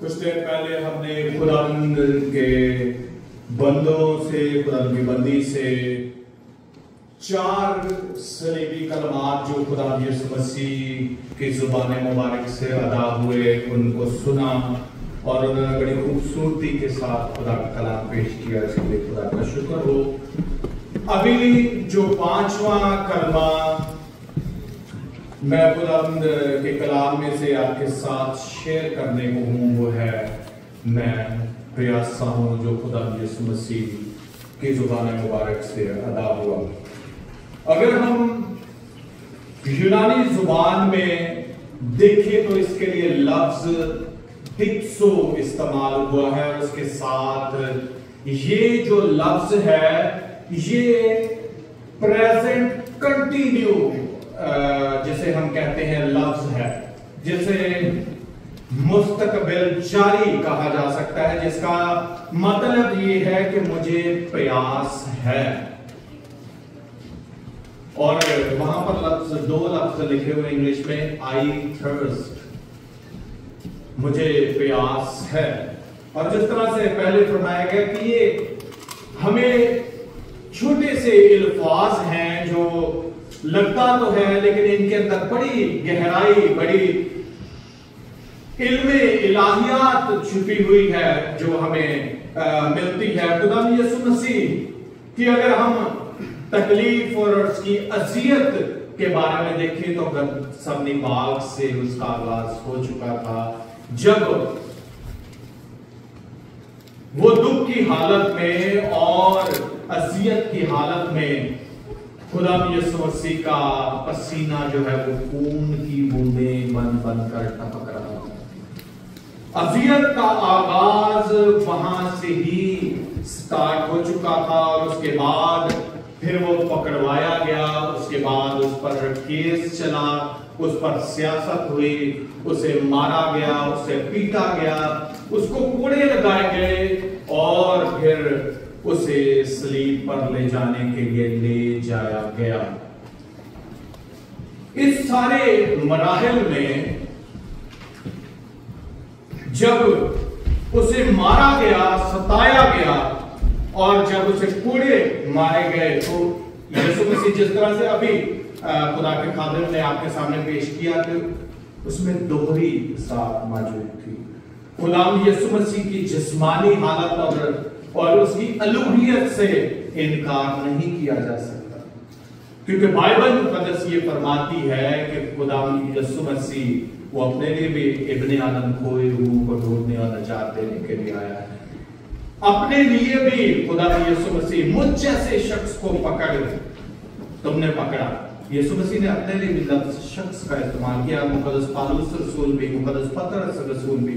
कुछ देर पहले हमने खुदावंद के बंदों से, खुदावंद की बंदी से 4 सलीबी कलमात जो खुदावंद यीशु मसीह की जुबान मुबारक से अदा हुए उनको सुना और उन्होंने बड़ी खूबसूरती के साथ खुदा का कलाम पेश किया। इसके लिए खुदा का शुक्र हो। अभी जो 5वां कलमा मैं खुदावंद के कलाम में से आपके साथ शेयर करने को हूँ वो है, मैं प्यासा हूँ जो खुदावंद यीशु मसीह की जुबान मुबारक से अदा हुआ। अगर हम यूनानी जुबान में देखें तो इसके लिए लफ्ज टिप्सो इस्तेमाल हुआ है और उसके साथ ये जो लफ्ज है ये प्रेजेंट कंटिन्यू जिसे हम कहते हैं लफ्ज है, जिसे मुस्तकबिल जारी कहा जा सकता है, जिसका मतलब ये है कि मुझे प्यास है। और वहां पर 2 लफ्ज लिखे हुए इंग्लिश में, आई थर्स्ट, मुझे प्यास है। और जिस तरह से पहले फरमाया गया कि ये हमें छोटे से अल्फाज हैं जो लगता तो है लेकिन इनके अंदर बड़ी गहराई, बड़ी इल्मे इलाहियात छुपी हुई है जो हमें मिलती है खुदावंद यीशु मसीह कि अगर हम तकलीफ और उसकी अजियत के बारे में देखें तो सबनी बाग से उसका आगाज हो चुका था, जब वो दुख की हालत में और अजियत की हालत में खुदावंद यीशु मसीह का पसीना जो है वो खून की बूंदें बन बनकर टपक रहा था। अजियत का आगाज वहां से ही स्टार्ट हो चुका था और उसके बाद फिर वो पकड़वाया गया, उसके बाद उस पर केस चला, उस पर सियासत हुई, उसे मारा गया, उसे पीटा गया, उसको कोड़े लगाए गए और फिर उसे सलीब पर ले जाने के लिए ले जाया गया। इस सारे मराहिल में जब उसे मारा गया, सताया गया और जब उसे कोड़े मारे गए तो यीशु मसीह जिस तरह से अभी खुदा के खादिम ने आपके सामने पेश किया कि उसमें दोहरी साथ मौजूद थी। खुदावंद यीशु मसीह की जिस्मानी हालत और उसकी अलूहियत से इनकार नहीं किया जा सकता, क्योंकि बाइबल मुकद्दस ये फरमाती है कि खुदावंद यीशु मसीह वो अपने लिए भी इब्ने आदम खोए रूह को ढूंढने और नजात देने के लिए आया है। अपने लिए भी खुदावंद यीशु मसीह मुझ जैसे शख्स को पकड़ तुमने पकड़ा, यीशु मसीह ने अपने लिए भी लफ्ज शख्स का इस्तेमाल किया। मुकद्दस पौलुस रसूल भी, मुकद्दस पतरस रसूल भी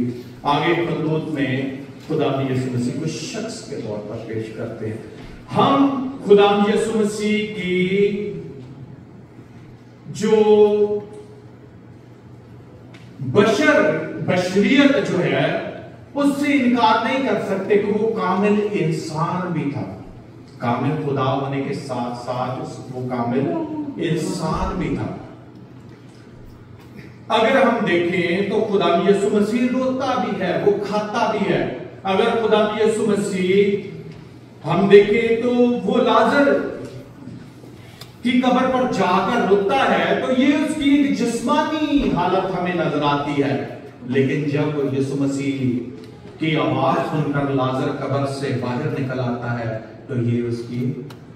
आगे खुतूत में खुदावंद यीशु मसीह को शख्स के तौर पर पेश करते हैं। हम खुदावंद यीशु मसीह की जो बशरियत जो है उससे इनकार नहीं कर सकते कि वो कामिल इंसान भी था। कामिल खुदा होने के साथ साथ वो कामिल इंसान भी था। अगर हम देखें तो खुदावंद यीशु मसीह रोता भी है, वो खाता भी है। अगर खुदावंद यीशु मसीह हम देखें तो वो लाजर की कब्र पर जाकर रोता है तो ये उसकी एक जिस्मानी हालत हमें नजर आती है, लेकिन जब यीशु मसीह की आवाज सुनकर लाजर कब्र से बाहर निकल आता है तो ये उसकी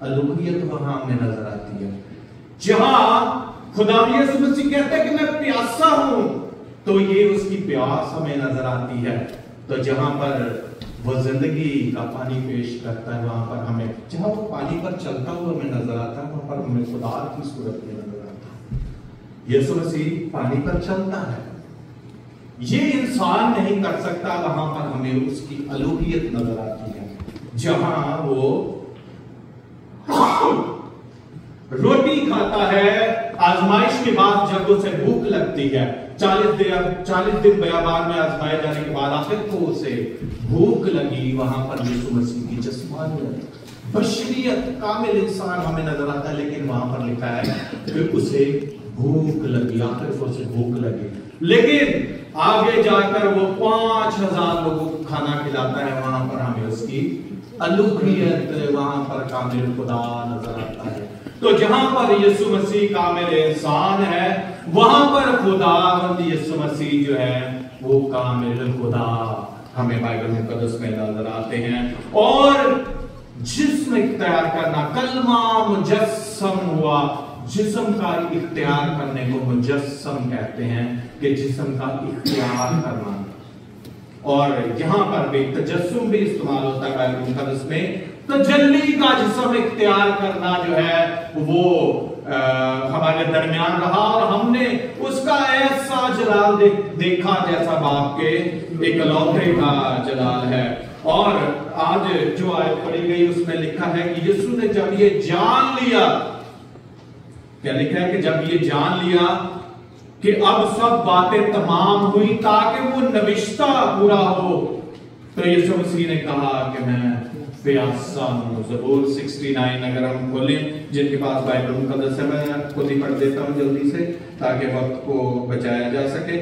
अलूहियत वहां हमें नजर आती है। जहां खुदावंद यीशु मसीह कहता है कि मैं प्यासा हूं तो ये उसकी प्यास हमें नजर आती है। तो जहां पर वो जिंदगी का पानी पेश करता है वहां पर हमें, जहां वो पानी पर चलता हुआ हमें नजर आता है वहां पर हमें खुदा की सूरत में नजर आता है। यीशु मसीह पानी पर चलता है, ये इंसान नहीं कर सकता, वहां पर हमें उसकी अलूहियत नजर आती है। जहां वो रोटी खाता है आजमाइश के बाद, जब उसे भूख लगती है, 40 दिन बयाबान में आजमाए जाने के बाद आखिर को उसे भूख लगी, वहां पर यीशु मसीह की जिस्मानियत, बशरियत, कामिल इंसान हमें नजर आता है, लेकिन वहां पर लिखा है कि उसे भूख लगी, आखिर को उसे भूख लगी। लेकिन आगे जाकर वो 5 5,000 लोगों को खाना खिलाता है, वहां पर हमें उसकी अलूहियत, वहां पर कामिल खुदा नजर आता है। तो जहां पर यीशु मसीह कामिल इंसान है, वहां पर खुदावंद यीशु मसीह जो है वो कामिल खुदा हमें बाइबल मुकद्दस में नजर आते हैं। और जिस्म इख्तियार करना, कलमा मुजस्सम हुआ, जिस्म का इख्तियार करने को मुजस्सम कहते हैं कि जिस्म का इख्तियार करना। और यहां पर भी तजस्सुम भी इस्तेमाल होता है बाइबल मुकद्दस में। तजल्ली का जिस्म इख्तियार करना जो है वो हमारे दरमियान रहा और हमने उसका ऐसा जलाल देखा जैसा बाप के इकलौते का जलाल है। और आज जो आयत पढ़ी गई उसमें लिखा है कि यीशु ने जब ये जान लिया, क्या लिखा है कि जब ये जान लिया कि अब सब बातें तमाम हुई ताकि वो नविश्ता पूरा हो, तो यीशु मसीह ने कहा कि मैं प्यासा हूं। ज़बूर 69 अगर हम खोलें, जिनके पास बाइबल मुकद्दस है, मैं खुद ही पढ़ देता हूं जल्दी से ताकि वक्त को बचाया जा सके।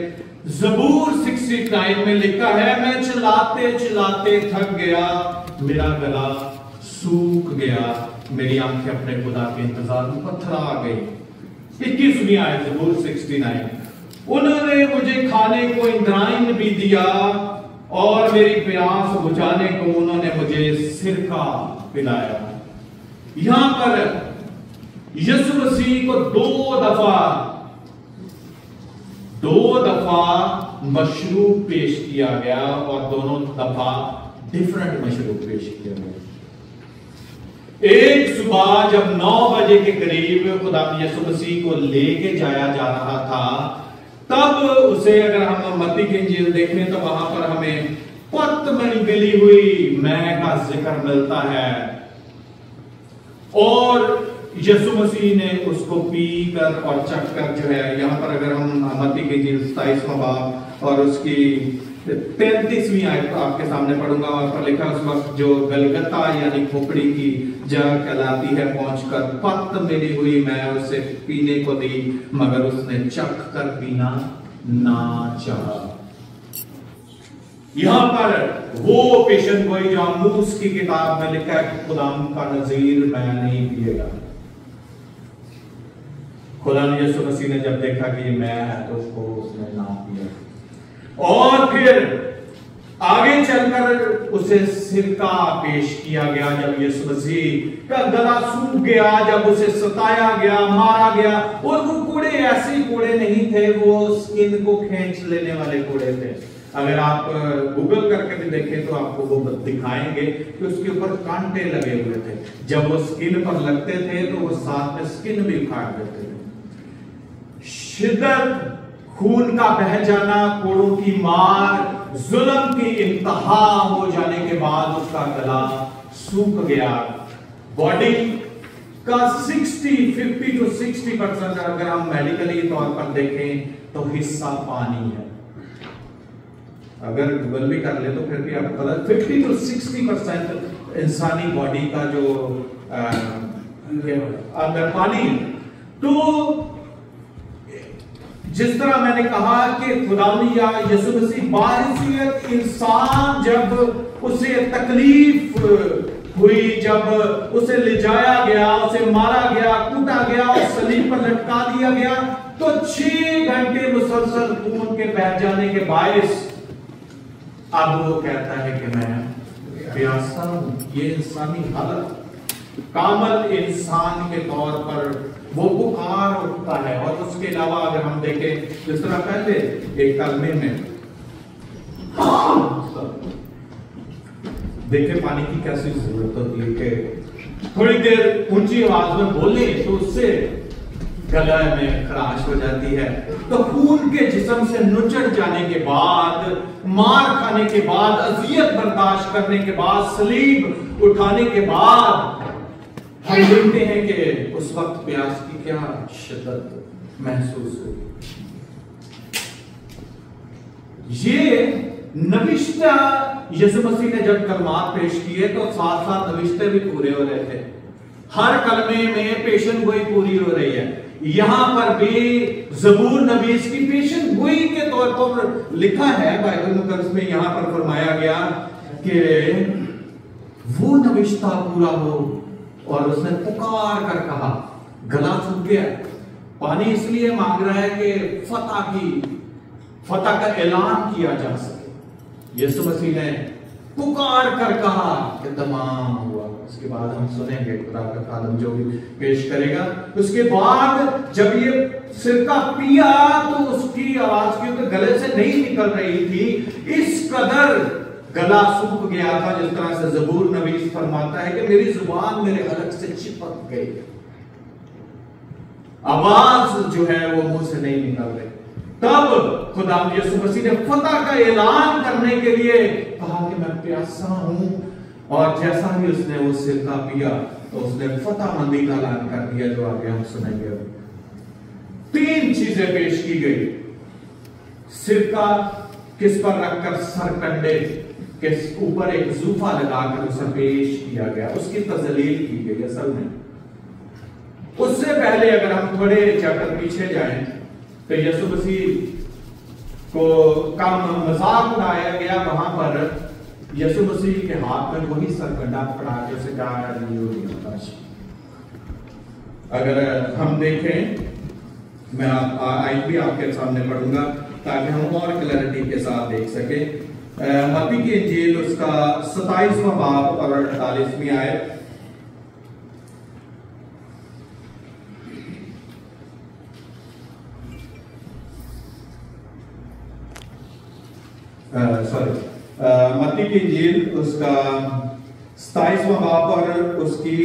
ज़बूर 69 में लिखा है, मैं चलाते चलाते थक गया, मेरा गला सूख गया, मेरी आंखें अपने खुदा के इंतजार में पथरा गई। 21वीं आयत ज़बूर 69, उन्होंने मुझे खाने को इंद्राइन भी दिया और मेरी प्यास बुझाने को उन्होंने मुझे सिरका पिलाया। यहां पर यीशु मसीह को दो दफा मशरूब पेश किया गया और दोनों दफा डिफरेंट मशरूब पेश किया गया। एक सुबह जब 9 बजे के करीब खुदा यीशु मसीह को लेके जाया जा रहा था, तब उसे अगर हम मत्ती की इंजील देखें तो वहां पर हमें पत्त में गली हुई मैं का जिक्र मिलता है और यीशु मसीह ने उसको पी कर और चख कर जो है, यहां पर अगर हम मत्ती की इंजील 27वां बाब और उसकी 33वीं आयत आपके सामने पढ़ूंगा, वहां पर लिखा उस वक्त जो गलगता यानी खोपड़ी की जगह कहलाती है पहुंचकर पत्त मिली हुई मैं उसे पीने को दी, मगर उसने चख कर पीना ना चाहा। यहां पर वो पेशन गोई जो आमूस की किताब में लिखा है कि खुदा का नजीर मैं नहीं पिएगा। खुदा ने यीशु मसीह ने जब देखा कि ये मैं है तो उसको उसने ना पिया। और फिर आगे चलकर उसे सिरका पेश किया गया जब यीशु मसीह का गला सूख गया, जब उसे सताया गया, मारा गया। और वो कोड़े ऐसे कोड़े नहीं थे, वो स्किन को खींच लेने वाले कोड़े थे। अगर आप गूगल करके भी देखें तो आपको वो दिखाएंगे कि उसके ऊपर कांटे लगे हुए थे। जब वो स्किन पर लगते थे तो वो साथ में स्किन भी उखाड़ देते थे। शिद्दत, खून का बह जाना, कोड़ों की मार, जुल्म की इंतहा हो जाने के बाद उसका गला सूख गया। बॉडी का 50 to 60% अगर हम मेडिकली तौर पर देखें तो हिस्सा पानी है। अगर गूगल भी कर ले तो फिर भी आपको पता 50 to 60% इंसानी बॉडी का जो अंदर पानी। तो जिस तरह मैंने कहा कि खुदावंद या यीशु मसीह बाहिसियत इंसान जब उसे तकलीफ हुई, जब उसे ले जाया गया, उसे मारा गया, कूटा गया और सलीब पर लटका दिया गया, तो 6 घंटे मुसलसल खून के बह जाने के बायस अब वो कहता है कि मैं प्यासा हूं। ये इंसानी हालत, कामल इंसान के तौर पर वो पुकार उठता है। और उसके अलावा अगर हम देखें जिस तरह पहले एक कलमे में देखें पानी की कैसी जरूरत होती है कि थोड़ी देर ऊंची आवाज में बोले तो उससे गला में खराश हो जाती है। तो खून के जिस्म से नुचड़ जाने के बाद, मार खाने के बाद, अजियत बर्दाश्त करने के बाद, सलीब उठाने के बाद हम देखते हैं कि उस वक्त प्यास की क्या शिद्दत महसूस हुई। ये नविश्ता यीशु मसीह ने जब कलमात पेश किए तो साथ साथ नविश्ते भी पूरे हो रहे थे। हर कलमे में पेशन गोई पूरी हो रही है। यहां पर भी ज़बूर नबी की पेशन गोई के तौर पर लिखा है बाइबल मुकद्दस में। यहां पर कि वो नविश्ता पूरा हो। और उसने पुकार कर कहा, गला सूख गया। पानी इसलिए मांग रहा है कि फतह का ऐलान किया जा सके। यीशु मसीह ने पुकार कर कहा कि तमाम हुआ। उसके बाद हम सुनेंगे खुदा का खादम जो भी पेश करेगा। उसके बाद जब ये सिरका पिया तो उसकी आवाज की तो गले से नहीं निकल रही थी, इस कदर गला सूख गया था, जिस तरह से ज़बूर नवीस फरमाता है कि मेरी जुबान मेरे हलक से चिपक गई, आवाज जो है वो मुंह से नहीं निकल रही। तब खुदा यीशु मसीह ने फतह का ऐलान करने के लिए कहा कि मैं प्यासा हूं। और जैसा ही उसने वो सिरका पिया तो उसने फतह मंदी का ऐलान कर दिया, जो आगे हम सुनेंगे। 3 चीजें पेश की गई। सिरका किस पर रखकर सरकंडे के ऊपर एक जूफा लगाकर उसे पेश किया गया, उसकी तजलील की गई। असल में उससे पहले अगर हम थोड़े चैप्टर पीछे जाएं तो यीशु मसीह को का मजाक उड़ाया गया। वहां पर यीशु मसीह के हाथ में वही सरकंडा पकड़ा के उसे कहा, अगर हम देखें, मैं आज भी आपके सामने पढ़ूंगा ताकि हम और क्लैरिटी के साथ देख सके। मत्ती की इंजील उसका 27वां बाब और 48वीं आयत। मत्ती की इंजील उसका 27वां बाब और उसकी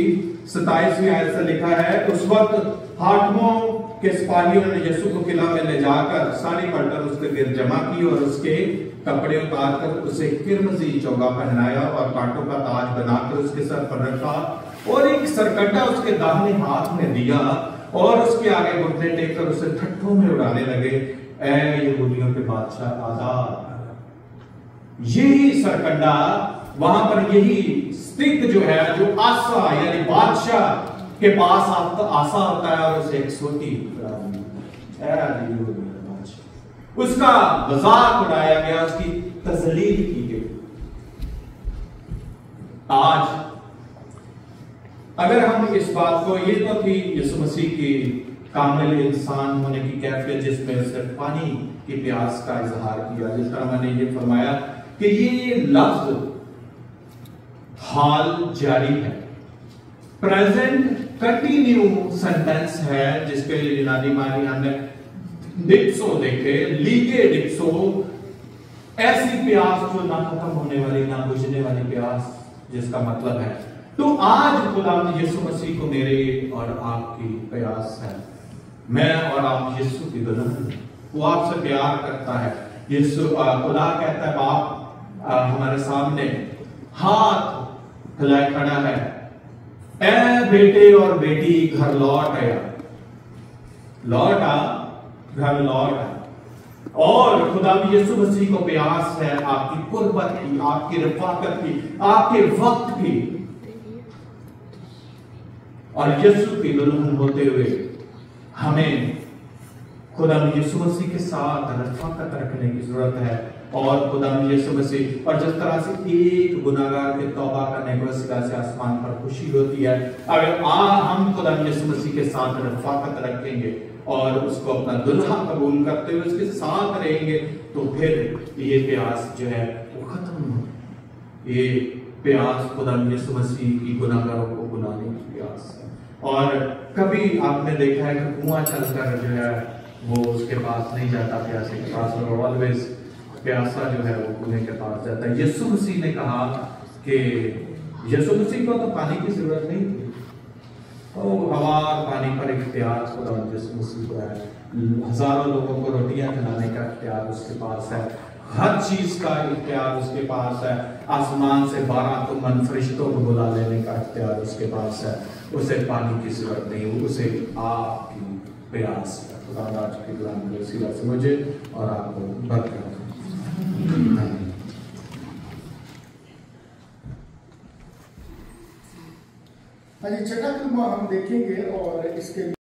27वीं आयत से लिखा है, उस वक्त हाकिमों के सिपाहियों ने यीशु को किला में ले जाकर साड़ी पलटकर उसके गिर जमा की और उसके कपड़े उतारकर उसे किरमजी चोगा पहनाया और कांटों का ताज बनाकर उसके सर पर रखा और एक सरकंडा उसके दाहिने हाथ में दिया और उसके आगे घुटने टेककर उसे ठट्ठों में उड़ाने लगे, ऐ यहूदियों के बादशाह आजाद। यही सरकंडा वहां पर, यही स्टिक जो है, जो आसा यानी बादशाह के पास आसा होता है और उसे एक सोटी उसका मजाक उड़ाया गया, उसकी तजलील की गई। आज अगर हम इस बात को, ये तो थी यीशु मसीह की कामिल इंसान होने की कैफियत जिसमें उसने पानी की प्यास का इजहार किया। जिस तरह मैंने ये फरमाया कि ये लफ्ज हाल जारी है, प्रेजेंट कंटिन्यू सेंटेंस है, जिसके लिए यूनानी मानी हमने डिप्सो देखे, लीगे डिप्सो, ऐसी प्यास जो ना खत्म होने वाली, ना बुझने वाली प्यास, जिसका मतलब है। तो आज खुदा यीशु मसीह को मेरे और आपकी प्यास है। मैं और आप यीशु की दुल्हन, वो आपसे प्यार करता है। यीशु खुदा कहता है, बाप हमारे सामने हाथ फैलाए खड़ा है, ऐ बेटे और बेटी घर लौट आया, लौट आ, घर लौट आ। और खुदा यीशु मसीह को प्यास है आपकी कुर्बत की, आपकी रफाकत की, आपके वक्त की। और यीशु की दुल्हन होते हुए हमें खुदा यीशु मसीह के साथ रफाकत रखने की जरूरत है। और खुदा यीशु मसीह, और जिस तरह से एक गुनाहगार के तौबा करने के वसीला से आसमान पर खुशी होती है, अगर हम खुदा यीशु मसीह के साथ रफाकत रखेंगे और उसको अपना दुल्हा कबूल करते हुए उसके साथ रहेंगे, तो फिर ये प्यास जो है वो खत्म हो। ये प्यास खुदा यीशु मसीह की गुनाहगारों को बुलाने की प्यास है। और कभी आपने देखा है कि कुआं चलकर जो है वो उसके पास नहीं जाता प्यासे के पास, और ऑलवेज प्यासा जो है वो कुएं के पास जाता है। यीशु मसीह ने कहा कि यीशु मसीह को तो पानी की जरूरत नहीं थी, तो हवार पानी पर इख्तियार खुदा यीशु मसीह को है। हजारों लोगों को रोटियां खिलाने का इख्तियार उसके पास है, हर चीज का इख्तियार उसके पास है। आसमान से 12 तुमन फरिश्तों को बुला लेने का इख्तियार उसके पास है। उसे पानी की जरूरत नहीं, उसे आपकी प्यास है। खुदा आज के कलाम के वसीला से मुझे और आपको बरकत। छठा कलमा हम देखेंगे और इसके